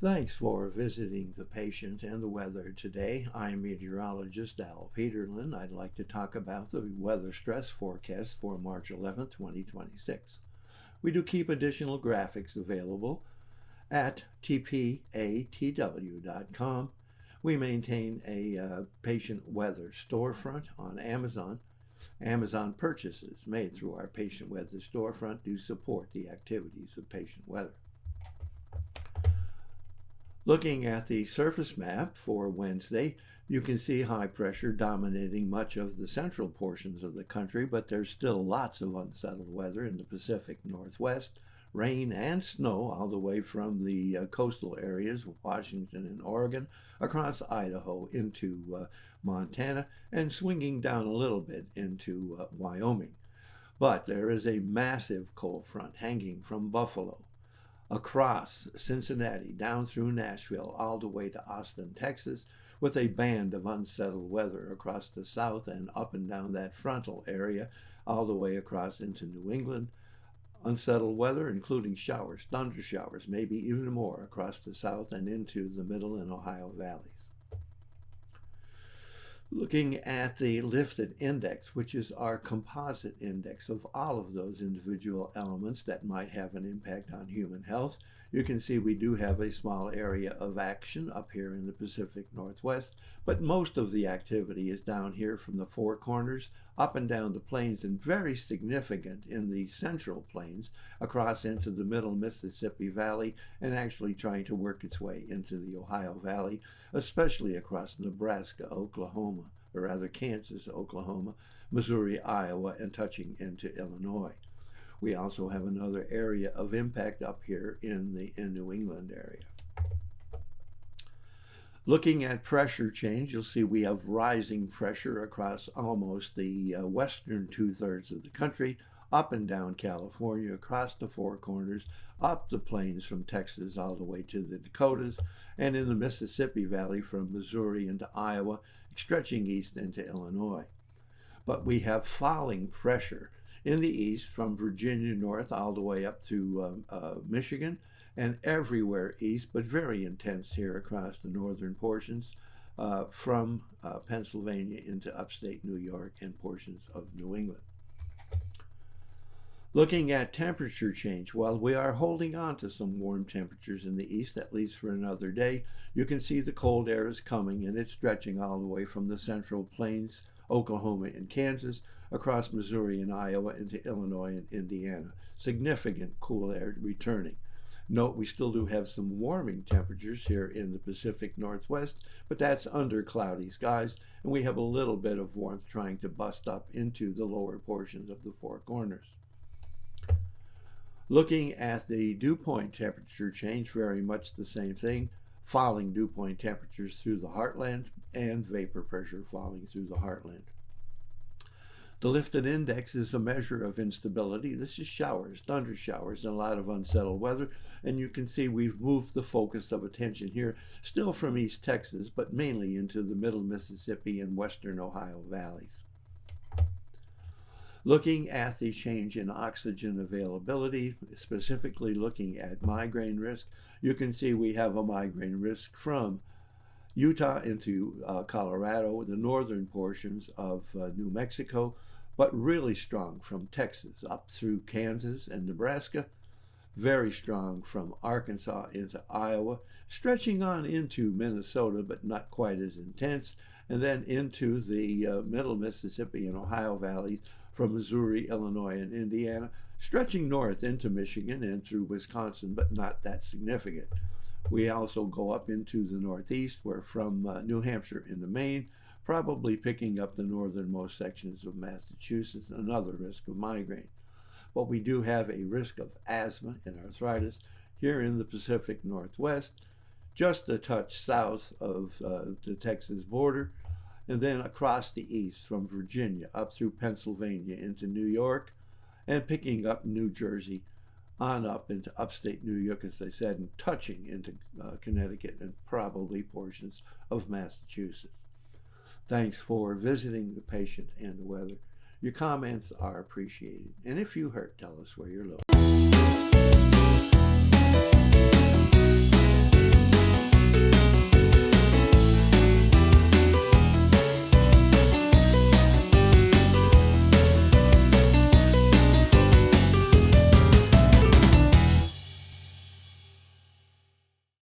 Thanks for visiting the patient and the weather today. I'm meteorologist Al Peterlin. I'd like to talk about the weather stress forecast for March 11th, 2026. We do keep additional graphics available at tpatw.com. We maintain a patient weather storefront on Amazon. Amazon purchases made through our patient weather storefront do support the activities of patient weather. Looking at the surface map for Wednesday, you can see high pressure dominating much of the central portions of the country, but there's still lots of unsettled weather in the Pacific Northwest, rain and snow all the way from the coastal areas of Washington and Oregon across Idaho into Montana and swinging down a little bit into Wyoming. But there is a massive cold front hanging from Buffalo across Cincinnati, down through Nashville, all the way to Austin, Texas, with a band of unsettled weather across the south and up and down that frontal area, all the way across into New England. Unsettled weather, including showers, thunder showers, maybe even more across the south and into the Middle and Ohio valleys. Looking at the lifted index, which is our composite index of all of those individual elements that might have an impact on human health, you can see we do have a small area of action up here in the Pacific Northwest, but most of the activity is down here from the Four Corners, up and down the plains, and very significant in the central plains, across into the middle Mississippi Valley, and actually trying to work its way into the Ohio Valley, especially across Nebraska, Oklahoma, or rather Kansas, Oklahoma, Missouri, Iowa, and touching into Illinois. We also have another area of impact up here in the New England area. Looking at pressure change, you'll see we have rising pressure across almost the western two-thirds of the country, up and down California, across the Four Corners, up the plains from Texas all the way to the Dakotas, and in the Mississippi Valley from Missouri into Iowa, stretching east into Illinois. But we have falling pressure in the east from Virginia north all the way up to Michigan, and everywhere east, but very intense here across the northern portions from Pennsylvania into upstate New York and portions of New England. Looking at temperature change, while we are holding on to some warm temperatures in the east, at least for another day, you can see the cold air is coming, and it's stretching all the way from the central plains, Oklahoma and Kansas, across Missouri and Iowa into Illinois and Indiana. Significant cool air returning. Note we still do have some warming temperatures here in the Pacific Northwest, but that's under cloudy skies, and we have a little bit of warmth trying to bust up into the lower portions of the Four Corners. Looking at the dew point temperature change, very much the same thing. Falling dew point temperatures through the heartland and vapor pressure falling through the heartland. The lifted index is a measure of instability. This is showers, thunder showers, and a lot of unsettled weather. And you can see we've moved the focus of attention here, still from East Texas, but mainly into the middle Mississippi and western Ohio valleys. Looking at the change in oxygen availability, specifically looking at migraine risk, you can see we have a migraine risk from Utah into Colorado, the northern portions of New Mexico, but really strong from Texas up through Kansas and Nebraska, very strong from Arkansas into Iowa, stretching on into Minnesota, but not quite as intense, and then into the middle Mississippi and Ohio valleys from Missouri, Illinois, and Indiana, stretching north into Michigan and through Wisconsin, but not that significant. We also go up into the northeast, where from New Hampshire into Maine, probably picking up the northernmost sections of Massachusetts, another risk of migraine. But we do have a risk of asthma and arthritis here in the Pacific Northwest, just a touch south of the Texas border, and then across the east from Virginia up through Pennsylvania into New York, and picking up New Jersey on up into upstate New York, as I said, and touching into Connecticut and probably portions of Massachusetts. Thanks for visiting the patient and the weather. Your comments are appreciated. And if you hurt, tell us where you're located.